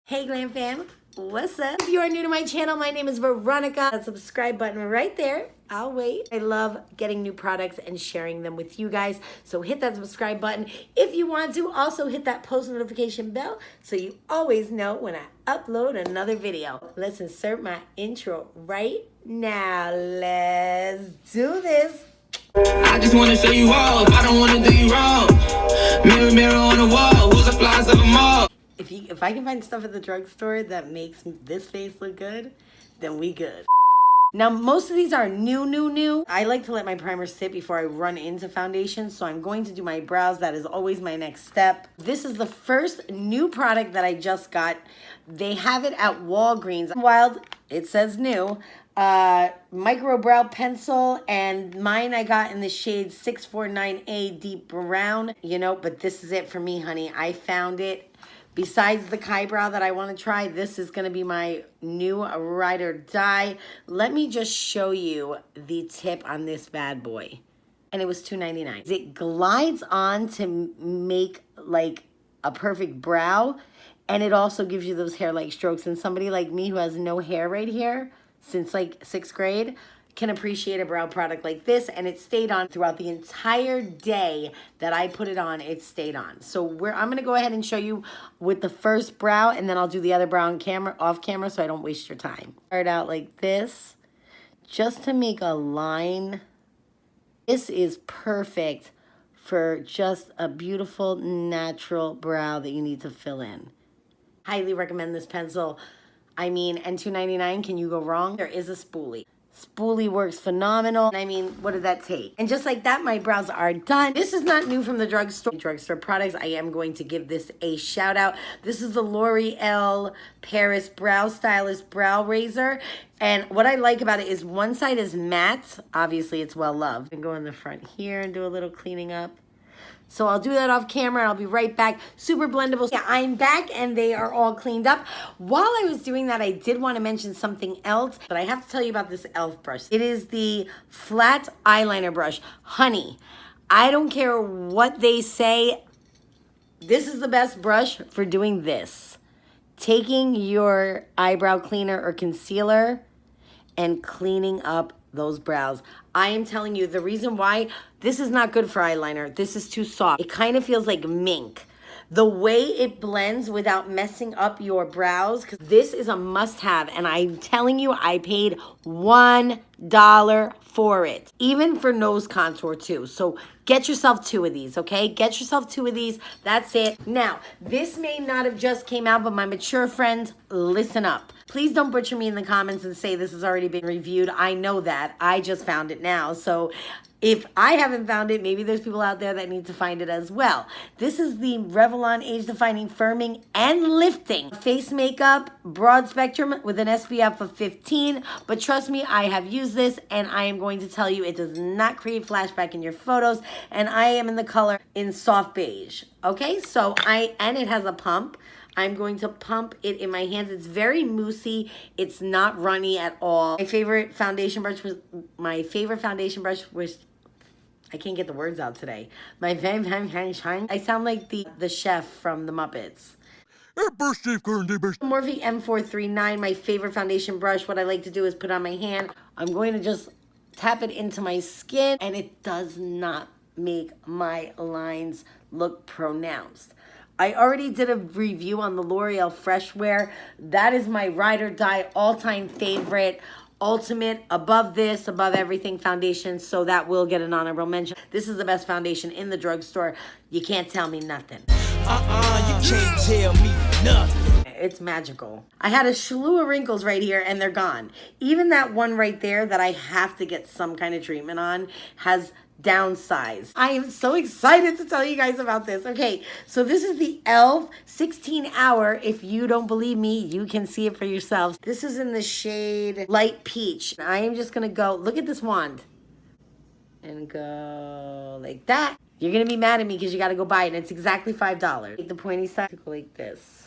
Hey Glam Fam, what's up? If you are new to my channel, my name is Veronica. That subscribe button right there. I'll wait. I love getting new products and sharing them with you guys. So hit that subscribe button. If you want to, also hit that post notification bell so you always know when I upload another video. Let's insert my intro right now. Let's do this. I just wanna show you off. I don't wanna do you wrong. Mirror, mirror on the wall. Who's the flies of them all? If I can find stuff at the drugstore that makes this face look good, then we good. Now, most of these are new. I like to let my primer sit before I run into foundation, so I'm going to do my brows. That is always my next step. This is the first new product that I just got. They have it at Walgreens. Wild, it says new. Microbrow pencil, and mine I got in the shade 649A deep brown, but this is it for me, honey. I found it. Besides the kybrow that I want to try, this is going to be my new ride or die. Let me just show you the tip on this bad boy. And it was $2.99. It glides on to make like a perfect brow, and it also gives you those hair-like strokes. And somebody like me who has no hair right here since like 6th grade can appreciate a brow product like this, and it stayed on throughout the entire day that I put it on. It stayed on. So I'm gonna go ahead and show you with the first brow, and then I'll do the other brow on camera, off camera, so I don't waste your time. Start out like this, just to make a line. This is perfect for just a beautiful natural brow that you need to fill in. Highly recommend this pencil. I mean, and $2.99, can you go wrong? There is a spoolie. Spoolie works phenomenal. I mean, what did that take? And just like that, my brows are done. This is not new from the drugstore products. I am going to give this a shout out. This is the L'Oreal Paris Brow Stylist Brow Razor. And what I like about it is one side is matte. Obviously, it's well loved. And go in the front here and do a little cleaning up. So I'll do that off camera and I'll be right back. Super blendable. Yeah, I'm back and they are all cleaned up. While I was doing that, I did want to mention something else, but I have to tell you about this e.l.f. brush. It is the flat eyeliner brush. Honey, I don't care what they say. This is the best brush for doing this. Taking your eyebrow cleaner or concealer and cleaning up those brows. I am telling you, the reason why this is not good for eyeliner, this is too soft. It kind of feels like mink. The way it blends without messing up your brows, because this is a must-have, and I'm telling you, I paid $1 for it. Even for nose contour too. So get yourself 2 of these, okay? Get yourself 2 of these. That's it. Now, this may not have just came out, but my mature friends, listen up. Please don't butcher me in the comments and say this has already been reviewed. I know that. I just found it now. So if I haven't found it, maybe there's people out there that need to find it as well. This is the Revlon Age Defining Firming and Lifting Face Makeup Broad Spectrum with an SPF of 15. But trust me, I have used this and I am going to tell you it does not create flashback in your photos. And I am in the color in soft beige. Okay, so and it has a pump. I'm going to pump it in my hands. It's very moussey. It's not runny at all. My favorite foundation brush was I can't get the words out today. I sound like the chef from the Muppets. Morphe M439, my favorite foundation brush. What I like to do is put on my hand. I'm going to just tap it into my skin, and it does not make my lines look pronounced. I already did a review on the L'Oreal Freshwear. That is my ride or die all-time favorite. Ultimate, above this, above everything foundation, so that will get an honorable mention. This is the best foundation in the drugstore. You can't tell me nothing. You can't tell me nothing. It's magical. I had a slew of wrinkles right here and they're gone. Even that one right there that I have to get some kind of treatment on has downsized. I am so excited to tell you guys about this. Okay, so this is the e.l.f. 16 Hour. If you don't believe me, you can see it for yourselves. This is in the shade Light Peach. I am just gonna go, look at this wand, and go like that. You're gonna be mad at me because you gotta go buy it, and it's exactly $5. Take the pointy side, go like this.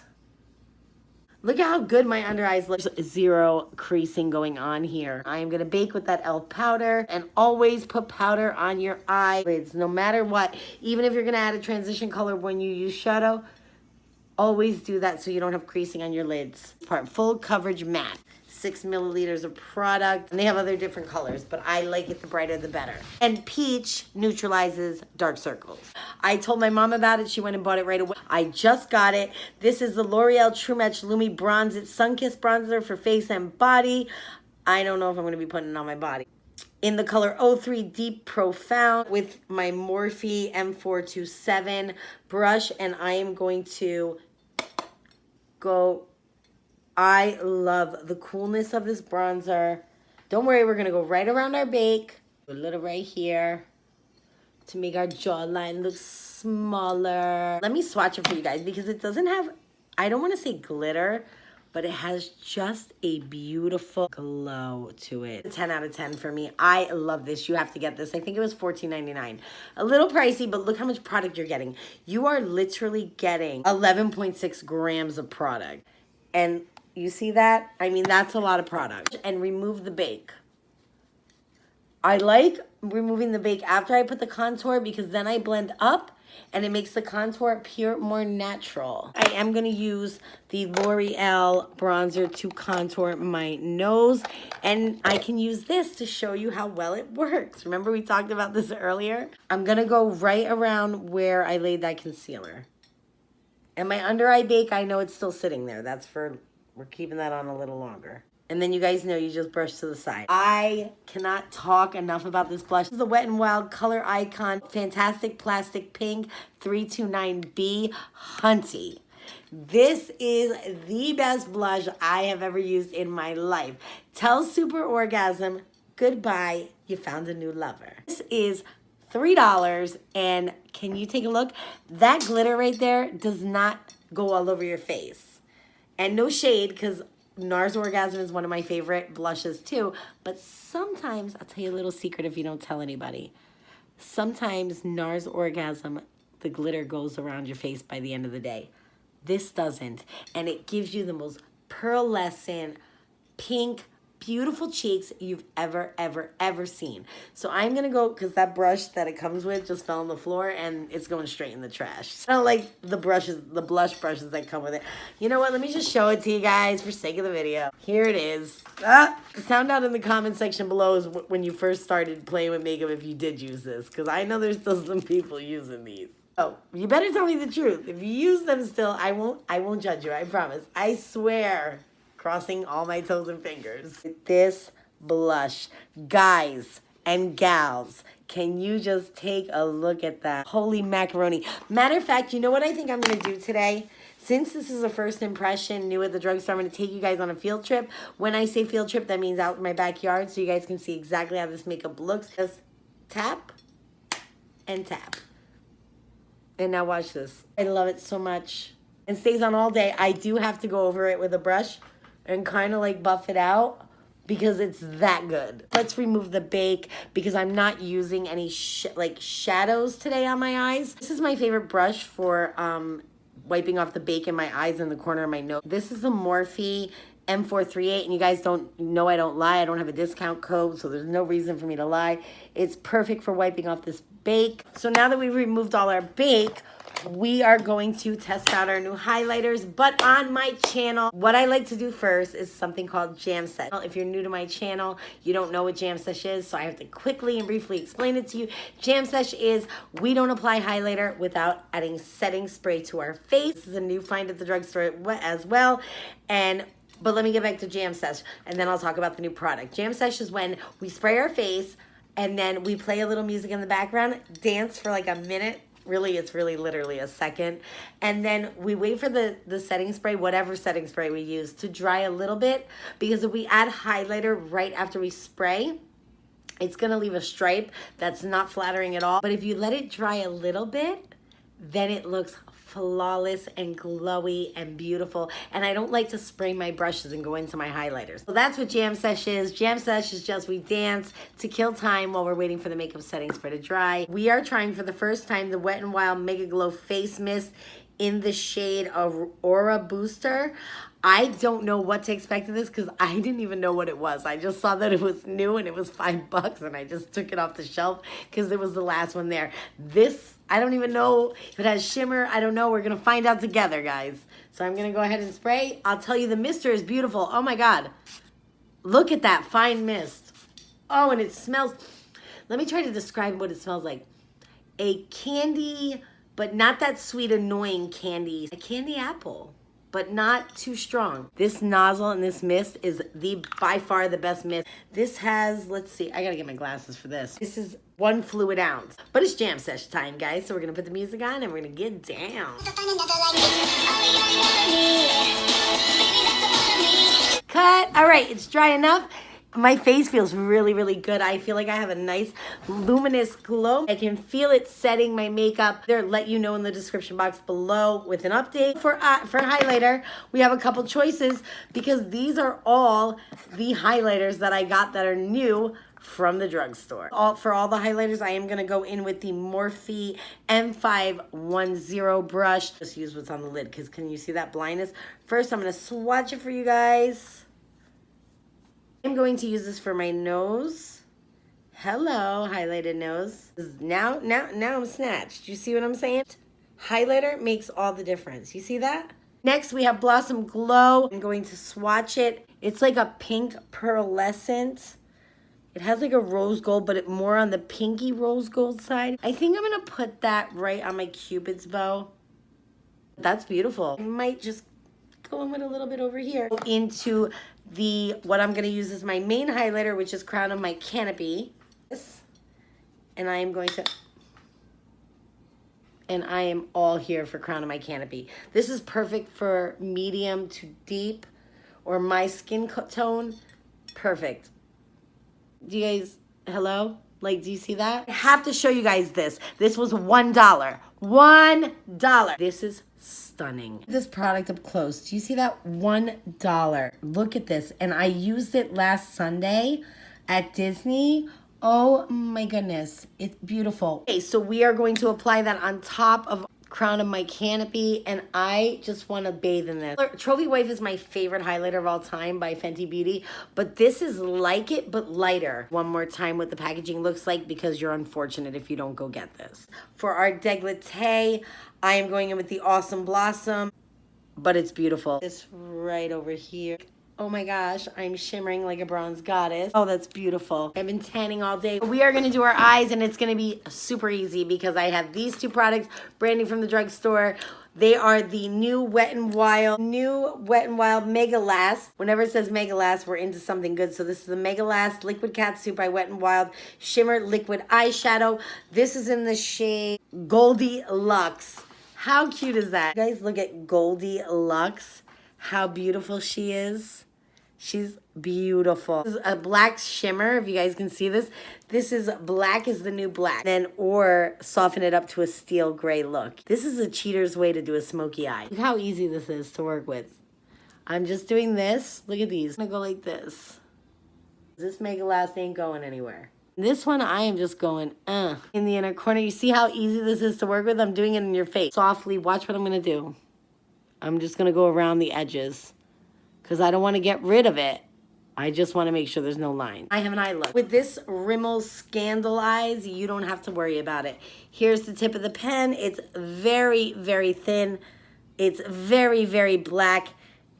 Look at how good my under eyes look. Zero creasing going on here. I am going to bake with that e.l.f. powder, and always put powder on your eyelids no matter what. Even if you're going to add a transition color when you use shadow, Always do that so you don't have creasing on your lids. Full coverage matte. 6 milliliters of product. And they have other different colors, but I like it the brighter the better. And peach neutralizes dark circles. I told my mom about it. She went and bought it right away. I just got it. This is the L'Oreal True Match Lumi Bronze It Sunkissed Bronzer for face and body. I don't know if I'm going to be putting it on my body. In the color 03 Deep Profound with my Morphe M427 brush. And I am going to go... I love the coolness of this bronzer. Don't worry, we're going to go right around our bake. A little right here to make our jawline look smaller. Let me swatch it for you guys because it doesn't have, I don't want to say glitter, but it has just a beautiful glow to it. 10 out of 10 for me. I love this. You have to get this. I think it was $14.99. A little pricey, but look how much product you're getting. You are literally getting 11.6 grams of product. And you see that? I mean, that's a lot of product. And remove the bake. I like removing the bake after I put the contour because then I blend up and it makes the contour appear more natural. I am going to use the L'Oreal bronzer to contour my nose. And I can use this to show you how well it works. Remember we talked about this earlier? I'm going to go right around where I laid that concealer. And my under eye bake, I know it's still sitting there. That's for... We're keeping that on a little longer. And then you guys know you just brush to the side. I cannot talk enough about this blush. This is the Wet n Wild Color Icon Fantastic Plastic Pink 329B Hunty. This is the best blush I have ever used in my life. Tell Super Orgasm goodbye, you found a new lover. This is $3, and can you take a look? That glitter right there does not go all over your face. And no shade, because NARS Orgasm is one of my favorite blushes too. But sometimes, I'll tell you a little secret if you don't tell anybody. Sometimes NARS Orgasm, the glitter goes around your face by the end of the day. This doesn't. And it gives you the most pearlescent, pink, beautiful cheeks you've ever seen. So I'm gonna go, because that brush that it comes with just fell on the floor and it's going straight in the trash. I don't like the brushes, the blush brushes that come with it. You know what, let me just show it to you guys for sake of the video. Here it is. Sound out in the comment section below is when you first started playing with makeup if you did use this, because I know there's still some people using these. Oh, you better tell me the truth. If you use them still, I won't judge you, I promise. I swear. Crossing all my toes and fingers. This blush, guys and gals, can you just take a look at that? Holy macaroni. Matter of fact, you know what I think I'm going to do today? Since this is a first impression, new at the drugstore, I'm going to take you guys on a field trip. When I say field trip, that means out in my backyard, so you guys can see exactly how this makeup looks. Just tap and tap. And now watch this. I love it so much. And stays on all day. I do have to go over it with a brush and kind of like buff it out because it's that good. Let's remove the bake because I'm not using any shadows today on my eyes. This is my favorite brush for wiping off the bake in my eyes and the corner of my nose. This is the Morphe M438, and you guys don't know I don't lie. I don't have a discount code, so there's no reason for me to lie. It's perfect for wiping off this bake. So now that we've removed all our bake, we are going to test out our new highlighters. But on my channel, what I like to do first is something called Jam Sesh. If you're new to my channel, you don't know what Jam Sesh is, so I have to quickly and briefly explain it to you. Jam Sesh is we don't apply highlighter without adding setting spray to our face. This is a new find at the drugstore as well. But let me get back to Jam Sesh, and then I'll talk about the new product. Jam Sesh is when we spray our face, and then we play a little music in the background, dance for like a minute. Really, it's really literally a second. And then we wait for the setting spray, whatever setting spray we use, to dry a little bit. Because if we add highlighter right after we spray, it's going to leave a stripe that's not flattering at all. But if you let it dry a little bit, then it looks flawless and glowy and beautiful. And I don't like to spray my brushes and go into my highlighters. So that's what Jam Sesh is. Jam Sesh is just we dance to kill time while we're waiting for the makeup setting spray to dry. We are trying for the first time the Wet n Wild Mega Glow Face Mist in the shade of Aura Booster. I don't know what to expect of this because I didn't even know what it was. I just saw that it was new and it was $5 and I just took it off the shelf because it was the last one there. This I don't even know if it has shimmer. I don't know. We're going to find out together, guys. So I'm going to go ahead and spray. I'll tell you, the mister is beautiful. Oh my God. Look at that fine mist. Oh, and it smells. Let me try to describe what it smells like. A candy, but not that sweet, annoying candy. A candy apple, but not too strong. This nozzle and this mist is by far the best mist. This has, let's see, I gotta get my glasses for this. This is 1 fluid ounce, but it's jam session time, guys. So we're gonna put the music on and we're gonna get down. Cut. All right, it's dry enough. My face feels really, really good. I feel like I have a nice luminous glow. I can feel it setting my makeup. There, let you know in the description box below with an update. For highlighter, we have a couple choices because these are all the highlighters that I got that are new from the drugstore. For all the highlighters, I am gonna go in with the Morphe M510 brush. Just use what's on the lid, because can you see that blindness? First, I'm gonna swatch it for you guys. I'm going to use this for my nose. Hello, highlighted nose. Now I'm snatched. You see what I'm saying? Highlighter makes all the difference. You see that? Next, we have Blossom Glow. I'm going to swatch it. It's like a pink pearlescent. It has like a rose gold, but more on the pinky rose gold side. I think I'm gonna put that right on my Cupid's bow. That's beautiful. I might just go in with a little bit over here. Into what I'm gonna use as my main highlighter, which is Crown of My Canopy. And I am going to, and I am all here for Crown of My Canopy. This is perfect for medium to deep, or my skin tone. Perfect. Do you guys, hello? Like, do you see that? I have to show you guys this. This was $1. $1. This is stunning. This product up close. Do you see that? $1. Look at this. And I used it last Sunday at Disney. Oh my goodness. It's beautiful. Okay, so we are going to apply that on top of Crown of My Canopy, and I just want to bathe in this. Trophy Wife is my favorite highlighter of all time by Fenty Beauty, but this is like it, but lighter. One more time what the packaging looks like, because you're unfortunate if you don't go get this. For our décolleté, I am going in with the Awesome Blossom, but it's beautiful. It's right over here. Oh my gosh, I'm shimmering like a bronze goddess. Oh, that's beautiful. I've been tanning all day. We are gonna do our eyes, and it's gonna be super easy because I have these two products, brand new from the drugstore. They are the new Wet n Wild Megalast. Whenever it says Megalast, we're into something good. So this is the Megalast Liquid Catsuit by Wet n Wild Shimmer Liquid Eyeshadow. This is in the shade Goldie Luxe. How cute is that? You guys, look at Goldie Luxe. How beautiful she is. She's beautiful. This is a black shimmer, if you guys can see this. This is black is the new black. Then, or soften it up to a steel gray look. This is a cheater's way to do a smoky eye. Look how easy this is to work with. I'm just doing this. Look at these. I'm gonna go like this. This Megalast ain't going anywhere. This one, I am just going, in the inner corner. You see how easy this is to work with? I'm doing it in your face. Softly, watch what I'm gonna do. I'm just gonna go around the edges because I don't want to get rid of it. I just want to make sure there's no line. I have an eye look. With this Rimmel Scandal Eyes, you don't have to worry about it. Here's the tip of the pen. It's very, very thin. It's very, very black,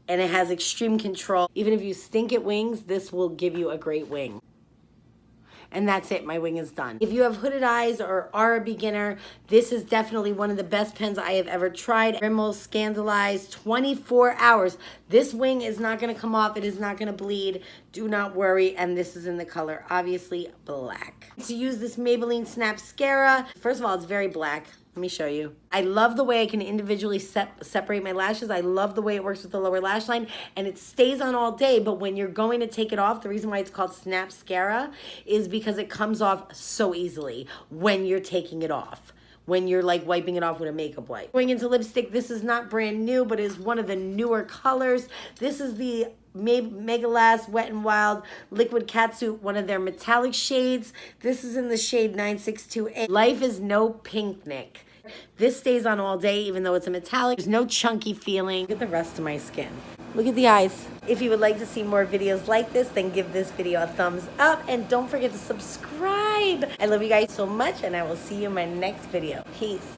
and it has extreme control. Even if you stink at wings, this will give you a great wing. And that's it, my wing is done. If you have hooded eyes or are a beginner, this is definitely one of the best pens I have ever tried. Rimmel Scandal Eyes, 24 hours. This wing is not gonna come off, it is not gonna bleed, do not worry, and this is in the color, obviously, black. To use this Maybelline Snapscara, first of all, it's very black. Let me show you. I love the way I can individually separate my lashes. I love the way it works with the lower lash line, and it stays on all day, but when you're going to take it off, the reason why it's called Snapscara is because it comes off so easily when you're taking it off, when you're like wiping it off with a makeup wipe. Going into lipstick, this is not brand new, but is one of the newer colors. This is the Megalast Wet n Wild Liquid Catsuit, one of their metallic shades. This is in the shade 9628. Life is no picnic. This stays on all day, even though it's a metallic. There's no chunky feeling. Look at the rest of my skin. Look at the eyes. If you would like to see more videos like this, then give this video a thumbs up. And don't forget to subscribe. I love you guys so much, and I will see you in my next video. Peace.